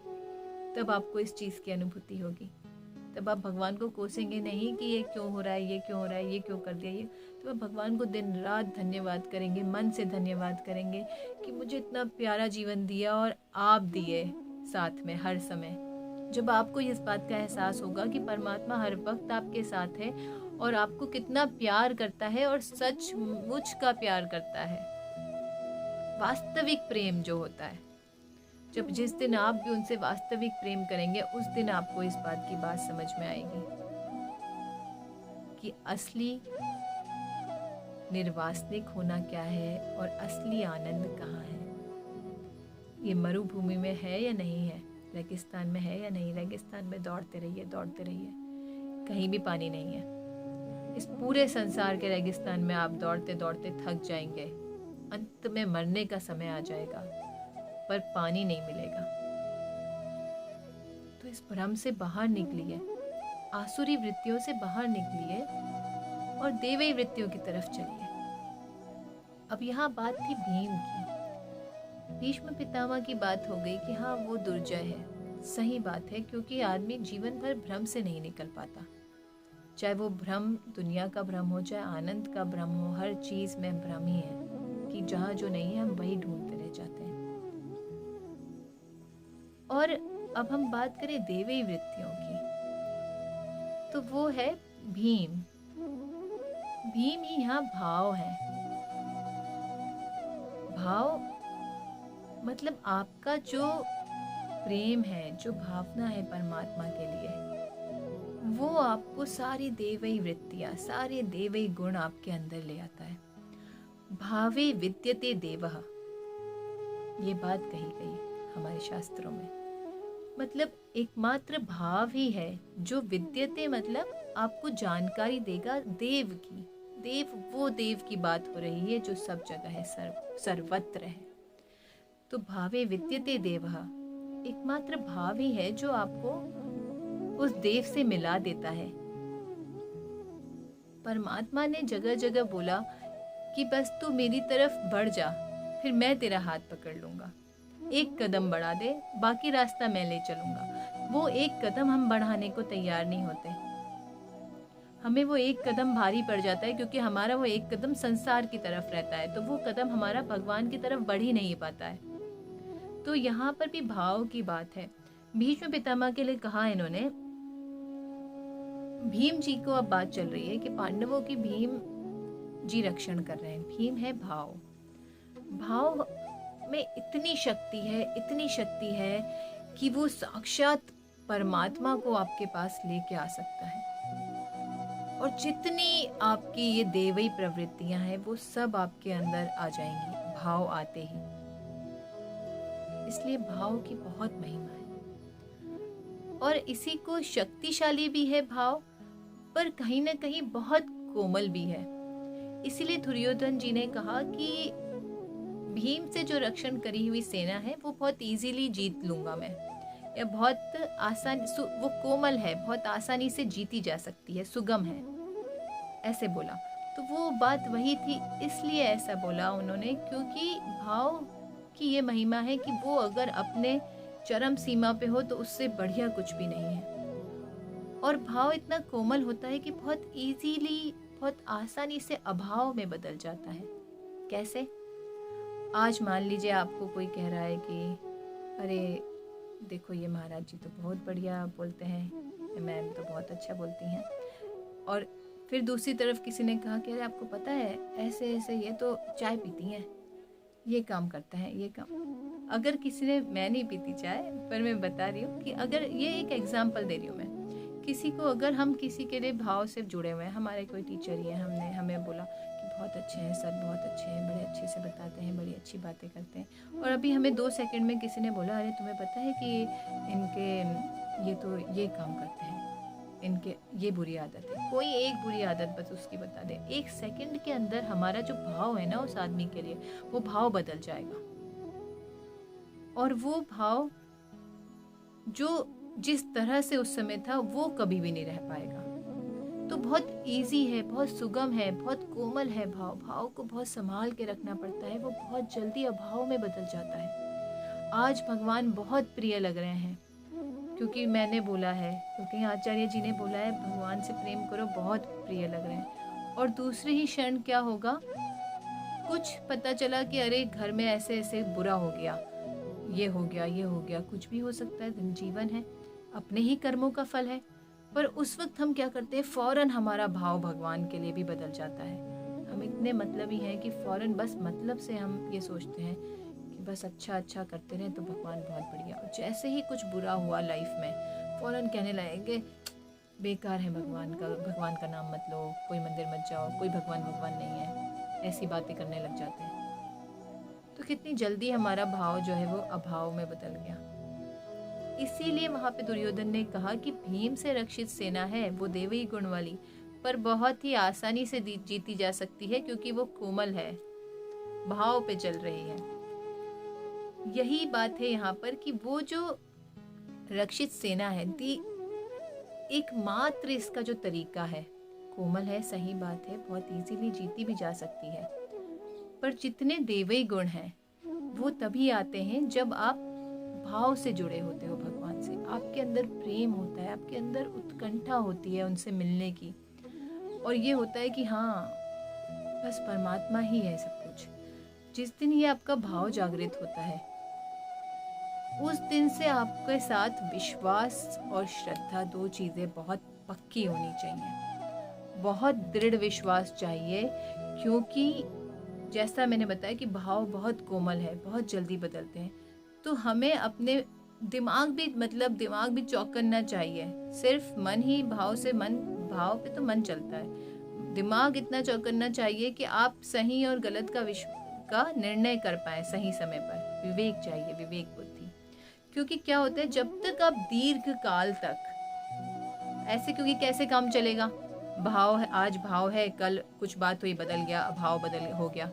तब आपको इस चीज़ की अनुभूति होगी, तब आप भगवान को कोसेंगे नहीं कि ये क्यों हो रहा है, ये क्यों हो रहा है, ये क्यों कर दिया ये। तो आप भगवान को दिन रात धन्यवाद करेंगे, मन से धन्यवाद करेंगे कि मुझे इतना प्यारा जीवन दिया और आप दिए साथ में हर समय। जब आपको इस बात का एहसास होगा कि परमात्मा हर वक्त आपके साथ है और आपको कितना प्यार करता है और सचमुच का प्यार करता है, वास्तविक प्रेम जो होता है, जब जिस दिन आप भी उनसे वास्तविक प्रेम करेंगे, उस दिन आपको इस बात की बात समझ में आएगी कि असली निर्वासनिक होना क्या है और असली आनंद कहाँ है। ये मरुभूमि में है या नहीं है, रेगिस्तान में है या नहीं। रेगिस्तान में दौड़ते रहिए, कहीं भी पानी नहीं है। इस पूरे संसार के रेगिस्तान में आप दौड़ते दौड़ते थक जाएंगे, अंत में मरने का समय आ जाएगा, पर पानी नहीं मिलेगा। तो इस भ्रम से बाहर निकलिए, आसुरी वृत्तियों से बाहर निकलिए और देवी वृत्तियों की तरफ चलिए। अब यहाँ बात थी भीम की, भीष्म पितामह की बात हो गई कि हाँ वो दुर्जय है। सही बात है, क्योंकि आदमी जीवन भर भ्रम से नहीं निकल पाता, चाहे वो भ्रम दुनिया का भ्रम हो, चाहे आनंद का भ्रम हो, हर चीज में भ्रम ही है कि जहाँ जो नहीं है हम वही ढूंढते रह जाते हैं। और अब हम बात करें देवी वृत्तियों की, तो वो है भीम। भीम ही यहाँ भाव है। भाव मतलब आपका जो प्रेम है, जो भावना है परमात्मा के लिए, वो आपको सारी देवी वृत्तियां, सारे देवी गुण आपके अंदर ले आता है। भावे विद्यते देवः, ये बात कही गई हमारे शास्त्रों में। मतलब एकमात्र भाव ही है जो विद्यते, मतलब आपको जानकारी देगा देव की। देव, वो देव की बात हो रही है जो सब जगह है, सर्वत्र है। तो भावे विद्यते देवः, एकमात्र भाव ही है जो आपको उस देव से मिला देता है। परमात्मा ने जगह जगह बोला कि बस तू मेरी तरफ बढ़ जा, फिर मैं तेरा हाथ पकड़ लूंगा। एक कदम बढ़ा दे, बाकी रास्ता मैं ले चलूंगा। वो एक कदम हम बढ़ाने को तैयार नहीं होते। हमें वो एक कदम भारी पड़ जाता है, क्योंकि हमारा वो एक कदम संसार की तरफ रहता है, तो वो कदम हमारा भगवान की तरफ बढ़ ही नहीं पाता है। तो यहाँ पर भी भाव की बात है। भीष्म पितामह के लिए कहा इन्होंने, भीम जी को अब बात चल रही है कि पांडवों की भीम जी रक्षण कर रहे हैं। भीम है भाव। भाव में इतनी शक्ति है कि वो साक्षात परमात्मा को आपके पास लेके आ सकता है। और जितनी आपकी ये देवई प्रवृत्तियां हैं वो सब आपके अंदर आ जाएंगी भाव आते ही। इसलिए भाव की बहुत महिमा है और इसी को शक्तिशाली भी है भाव, पर कहीं ना कहीं बहुत कोमल भी है। इसीलिए दुर्योधन जी ने कहा कि भीम से जो रक्षण करी हुई सेना है वो बहुत इजीली जीत लूंगा मैं, या बहुत आसान, वो कोमल है, बहुत आसानी से जीती जा सकती है, सुगम है, ऐसे बोला। तो वो बात वही थी, इसलिए ऐसा बोला उन्होंने, क्योंकि भाव की ये महिमा है कि वो अगर अपने चरम सीमा पे हो तो उससे बढ़िया कुछ भी नहीं है। और भाव इतना कोमल होता है कि बहुत इजीली, बहुत आसानी से अभाव में बदल जाता है। कैसे? आज मान लीजिए आपको कोई कह रहा है कि अरे देखो ये महाराज जी तो बहुत बढ़िया बोलते हैं, मैम तो बहुत अच्छा बोलती हैं, और फिर दूसरी तरफ किसी ने कहा कि अरे आपको पता है ऐसे ऐसे ये तो चाय पीती हैं, ये काम करता है, ये काम। अगर किसी ने, मैं नहीं पीती चाय, पर मैं बता रही हूँ कि अगर ये एक एग्जाम्पल दे रही हूँ मैं, किसी को, अगर हम किसी के लिए भाव से जुड़े हुए हैं, हमारे कोई टीचर ही है, हमने हमें बोला कि बहुत अच्छे हैं सर, बहुत अच्छे हैं, बड़े अच्छे से बताते हैं, बड़ी अच्छी बातें करते हैं, और अभी हमें 2 सेकंड में किसी ने बोला अरे तुम्हें पता है कि इनके ये तो ये काम करते हैं, इनके ये बुरी आदत है, कोई एक बुरी आदत बस उसकी बता दे, 1 सेकंड के अंदर हमारा जो भाव है ना उस आदमी के लिए, वो भाव बदल जाएगा। और वो भाव जो जिस तरह से उस समय था वो कभी भी नहीं रह पाएगा। तो बहुत इजी है, बहुत सुगम है, बहुत कोमल है भाव। भाव को बहुत संभाल के रखना पड़ता है, वो बहुत जल्दी अभाव में बदल जाता है। आज भगवान बहुत प्रिय लग रहे हैं क्योंकि मैंने बोला है, क्योंकि आचार्य जी ने बोला है भगवान से प्रेम करो, बहुत प्रिय लग रहे हैं। और दूसरे ही क्षण क्या होगा, कुछ पता चला कि अरे घर में ऐसे ऐसे बुरा हो गया, ये हो गया, ये हो गया, कुछ भी हो सकता है, जीवन है, अपने ही कर्मों का फल है। पर उस वक्त हम क्या करते हैं, फौरन हमारा भाव भगवान के लिए भी बदल जाता है। हम इतने मतलबी हैं कि फौरन बस मतलब से हम ये सोचते हैं कि बस अच्छा अच्छा करते रहें तो भगवान बहुत बढ़िया। और जैसे ही कुछ बुरा हुआ लाइफ में, फौरन कहने लगेंगे बेकार है भगवान का नाम मत लो, कोई मंदिर मत जाओ, कोई भगवान नहीं है, ऐसी बातें करने लग जाते हैं। तो कितनी जल्दी हमारा भाव जो है वो अभाव में बदल गया। इसीलिए वहां पे दुर्योधन ने कहा कि भीम से रक्षित सेना है वो देवी गुण वाली, पर बहुत ही आसानी से जीती जा सकती है क्योंकि वो कोमल है, भाव पे चल रही है। यही बात है यहाँ पर कि वो जो रक्षित सेना है, एकमात्र इसका जो तरीका है कोमल है, सही बात है, बहुत इजीली जीती भी जा सकती है। पर जितने देवी गुण हैं वो तभी आते हैं जब आप भाव से जुड़े होते हो भगवान से, आपके अंदर प्रेम होता है, आपके अंदर उत्कंठा होती है उनसे मिलने की, और ये होता है कि हाँ बस परमात्मा ही है सब कुछ। जिस दिन ये आपका भाव जागृत होता है उस दिन से आपके साथ विश्वास और श्रद्धा, 2 चीज़ें बहुत पक्की होनी चाहिए, बहुत दृढ़ विश्वास चाहिए, क्योंकि जैसा मैंने बताया कि भाव बहुत कोमल है, बहुत जल्दी बदलते हैं। तो हमें अपने दिमाग भी चौकन्ना चाहिए। सिर्फ मन ही भाव से, भाव पे तो मन चलता है, दिमाग इतना चौकन्ना चाहिए कि आप सही और गलत का निर्णय कर पाए सही समय पर। विवेक चाहिए, विवेक बुद्धि। क्योंकि क्या होता है, जब तक आप दीर्घ काल तक ऐसे, क्योंकि कैसे काम चलेगा, भाव है, आज भाव है, कल कुछ बात हुई बदल गया, भाव बदल हो गया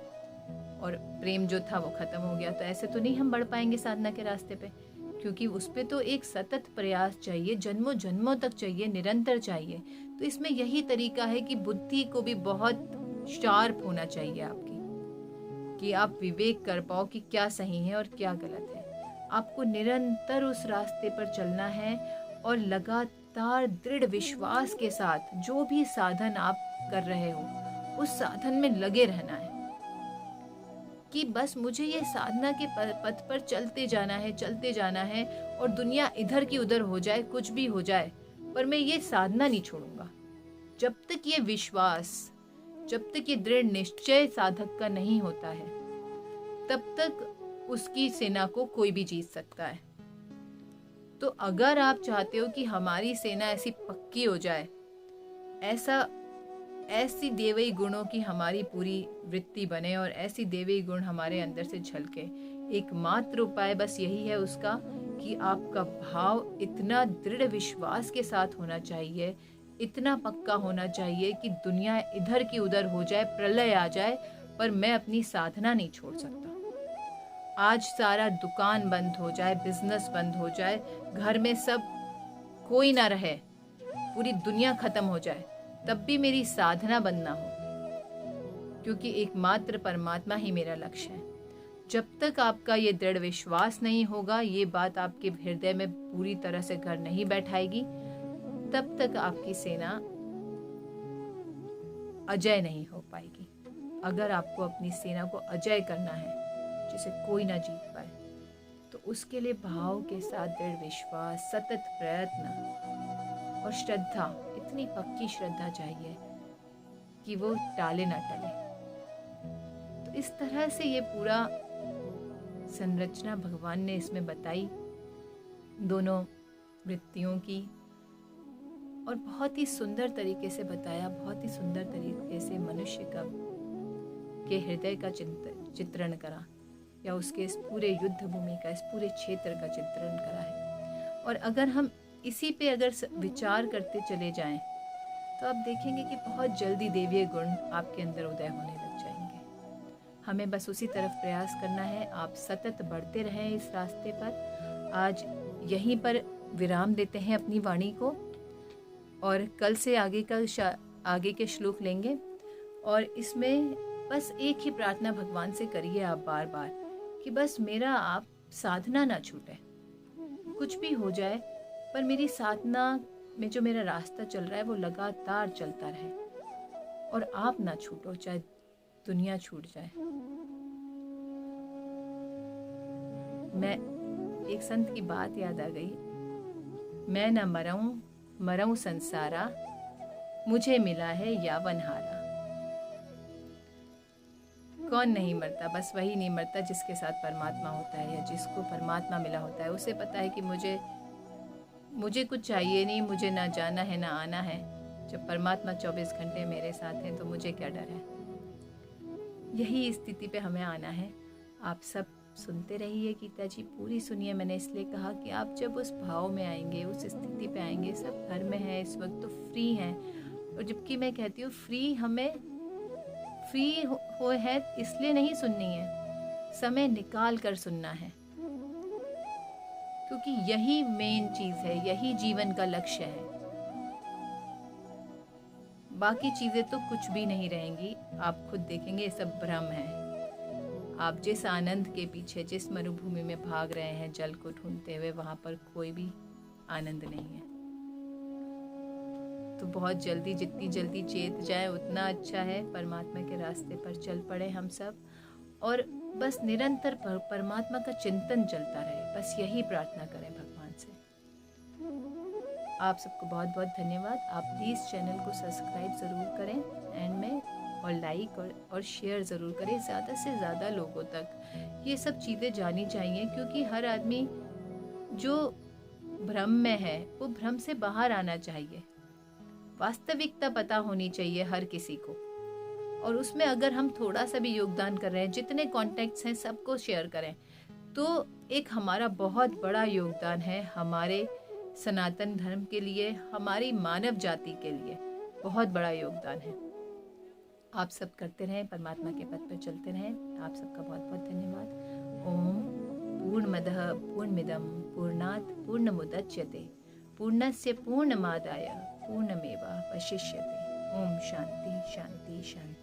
और प्रेम जो था वो खत्म हो गया, तो ऐसे तो नहीं हम बढ़ पाएंगे साधना के रास्ते पे, क्योंकि उस पे तो एक सतत प्रयास चाहिए, जन्मों जन्मों तक चाहिए, निरंतर चाहिए। तो इसमें यही तरीका है कि बुद्धि को भी बहुत शार्प होना चाहिए आपकी, कि आप विवेक कर पाओ कि क्या सही है और क्या गलत है। आपको निरंतर उस रास्ते पर चलना है और लगातार दृढ़ विश्वास के साथ जो भी साधन आप कर रहे हो उस साधन में लगे रहना है, कि बस मुझे ये साधना के पथ पर चलते जाना है, और दुनिया इधर की उधर हो जाए, कुछ भी हो जाए, पर मैं ये साधना नहीं छोड़ूंगा। जब तक ये विश्वास, जब तक ये दृढ़ निश्चय साधक का नहीं होता है, तब तक उसकी सेना को कोई भी जीत सकता है। तो अगर आप चाहते हो कि हमारी सेना ऐसी पक्की हो जाए, ऐसा ऐसी देवी गुणों की हमारी पूरी वृत्ति बने और ऐसी देवी गुण हमारे अंदर से झलके। एकमात्र उपाय बस यही है उसका कि आपका भाव इतना दृढ़ विश्वास के साथ होना चाहिए, इतना पक्का होना चाहिए कि दुनिया इधर की उधर हो जाए, प्रलय आ जाए, पर मैं अपनी साधना नहीं छोड़ सकता। आज सारा दुकान बंद हो जाए, बिजनेस बंद हो जाए, घर में सब कोई ना रहे, पूरी दुनिया खत्म हो जाए, तब भी मेरी साधना बंद ना हो, क्योंकि एकमात्र परमात्मा ही मेरा लक्ष्य है। जब तक आपका ये दृढ़ विश्वास नहीं होगा, ये बात आपके हृदय में पूरी तरह से घर नहीं बैठाएगी, तब तक आपकी सेना अजय नहीं हो पाएगी। अगर आपको अपनी सेना को अजय करना है, जिसे कोई ना जीत पाए, तो उसके लिए भाव के साथ दृढ़ विश्वास, सतत प्रयत्न और श्रद्धा, इतनी पक्की श्रद्धा चाहिए कि वो टाले ना टले। तो इस तरह से ये पूरा संरचना भगवान ने इसमें बताई, दोनों वृत्तियों की, और बहुत ही सुंदर तरीके से बताया, बहुत ही सुंदर तरीके से मनुष्य का के हृदय का चित्रण करा, या उसके इस पूरे युद्ध भूमि का, इस पूरे क्षेत्र का चित्रण करा है। और अगर हम इसी पे अगर विचार करते चले जाएं, तो आप देखेंगे कि बहुत जल्दी देवीय गुण आपके अंदर उदय होने लग जाएंगे। हमें बस उसी तरफ प्रयास करना है। आप सतत बढ़ते रहें इस रास्ते पर। आज यहीं पर विराम देते हैं अपनी वाणी को, और कल से आगे के श्लोक लेंगे। और इसमें बस एक ही प्रार्थना भगवान से करिए आप बार बार, कि बस मेरा आप साधना ना छूटे, कुछ भी हो जाए, पर मेरी साधना में जो मेरा रास्ता चल रहा है वो लगातार चलता रहे, और आप ना छूटो, चाहे दुनिया छूट जाए। मैं एक संत की बात याद आ गई, मैं न मरऊं संसारा, मुझे मिला है यावनहारा। कौन नहीं मरता? बस वही नहीं मरता जिसके साथ परमात्मा होता है, या जिसको परमात्मा मिला होता है। उसे पता है कि मुझे कुछ चाहिए नहीं, मुझे ना जाना है ना आना है। जब परमात्मा 24 घंटे मेरे साथ हैं तो मुझे क्या डर है। यही स्थिति पे हमें आना है। आप सब सुनते रहिए गीता जी, पूरी सुनिए। मैंने इसलिए कहा कि आप जब उस भाव में आएंगे, उस स्थिति पे आएंगे, सब घर में है इस वक्त तो फ्री हैं, और जबकि मैं कहती हूँ हमें फ्री हो है इसलिए नहीं सुननी है, समय निकाल कर सुनना है, क्योंकि यही मेन चीज है, यही जीवन का लक्ष्य है। बाकी चीजें तो कुछ भी नहीं रहेंगी, आप खुद देखेंगे ये सब भ्रम है। आप जिस आनंद के पीछे, जिस मरुभूमि में भाग रहे हैं जल को ढूंढते हुए, वहां पर कोई भी आनंद नहीं है। तो बहुत जल्दी, जितनी जल्दी चेत जाए उतना अच्छा है। परमात्मा के रास्ते पर चल पड़े हम सब, और बस निरंतर परमात्मा का चिंतन चलता रहे। बस यही प्रार्थना करें भगवान से। आप सबको बहुत बहुत धन्यवाद। आप प्लीज़ चैनल को सब्सक्राइब ज़रूर करें एंड में, और लाइक और शेयर ज़रूर करें। ज़्यादा से ज़्यादा लोगों तक ये सब चीज़ें जानी चाहिए, क्योंकि हर आदमी जो भ्रम में है वो भ्रम से बाहर आना चाहिए। वास्तविकता पता होनी चाहिए हर किसी को, और उसमें अगर हम थोड़ा सा भी योगदान कर रहे हैं, जितने कॉन्टेक्ट्स हैं सबको शेयर करें, तो एक हमारा बहुत बड़ा योगदान है हमारे सनातन धर्म के लिए, हमारी मानव जाति के लिए बहुत बड़ा योगदान है। आप सब करते रहें, परमात्मा के पथ पर चलते रहें। आप सबका बहुत बहुत धन्यवाद। ओम पूर्णमदः पूर्णमिदं पूर्णात् पूर्णमुदच्यते पूर्णस्य पूर्णमादाय पूर्णमेवावशिष्यते। ओम शांति शांति शांति।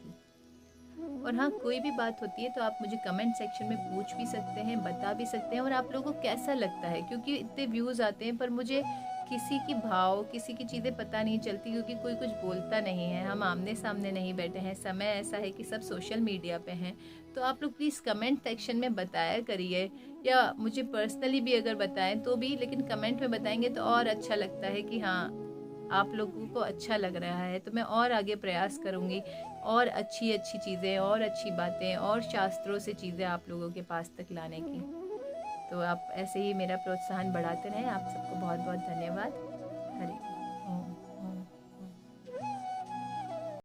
और हाँ, कोई भी बात होती है तो आप मुझे कमेंट सेक्शन में पूछ भी सकते हैं, बता भी सकते हैं, और आप लोगों को कैसा लगता है, क्योंकि इतने व्यूज़ आते हैं पर मुझे किसी की भाव, किसी की चीज़ें पता नहीं चलती, क्योंकि कोई कुछ बोलता नहीं है। हम आमने सामने नहीं बैठे हैं, समय ऐसा है कि सब सोशल मीडिया पे हैं। तो आप लोग प्लीज़ कमेंट सेक्शन में बताया करिए, या मुझे पर्सनली भी अगर बताएं तो भी, लेकिन कमेंट में बताएंगे तो और अच्छा लगता है कि हाँ आप लोगों को अच्छा लग रहा है। तो मैं और आगे प्रयास करूँगी, और अच्छी अच्छी चीज़ें, और अच्छी बातें, और शास्त्रों से चीज़ें आप लोगों के पास तक लाने की। तो आप ऐसे ही मेरा प्रोत्साहन बढ़ाते रहें। आप सबको बहुत बहुत धन्यवाद। हरे